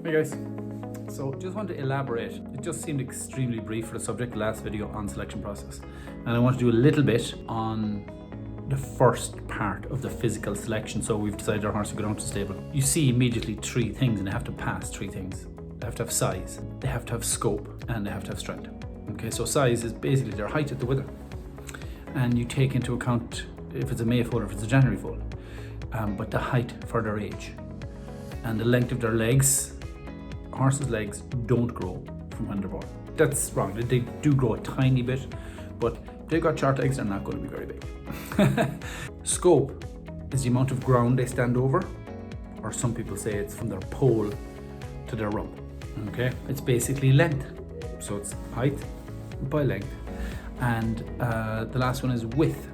Hey guys, so just want to elaborate. It just seemed extremely brief for the subject, the last video on selection process. And I want to do a little bit on the first part of the physical selection. So we've decided our horse to go down to the stable. You see immediately three things, and they have to pass three things. They have to have size, they have to have scope, and they have to have strength. Okay, so size is basically their height at the wither. And you take into account if it's a May foal or if it's a January foal, but the height for their age. And the length of their legs. Horses' legs don't grow from when they're born. That's wrong. They do grow a tiny bit, but if they've got short legs, they're not going to be very big. Scope is the amount of ground they stand over, or some people say it's from their pole to their rump. Okay, it's basically length. So it's height by length, and the last one is width.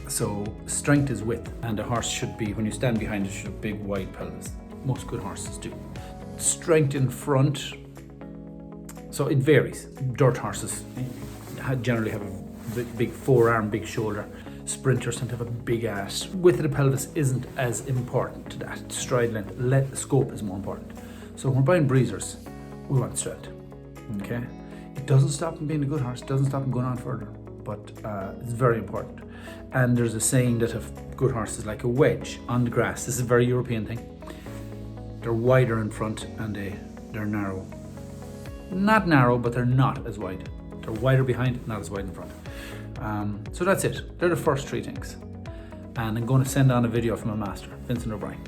So strength is width, and a horse should be, when you stand behind it, should have a big wide pelvis. Most good horses do. Strength in front, so it varies. Dirt horses generally have a big forearm, big shoulder. Sprinters tend to have a big ass. Width of the pelvis isn't as important to that. Stride length, scope is more important. So when we're buying breezers, we want strength. Okay, it doesn't stop them being a good horse. It doesn't stop them going on further, but it's very important. And there's a saying that a good horse is like a wedge on the grass. This is a very European thing. They're wider in front and they're narrow. Not narrow, but they're not as wide. They're wider behind, not as wide in front. So that's it. They're the first three things. And I'm going to send on a video from a master, Vincent O'Brien.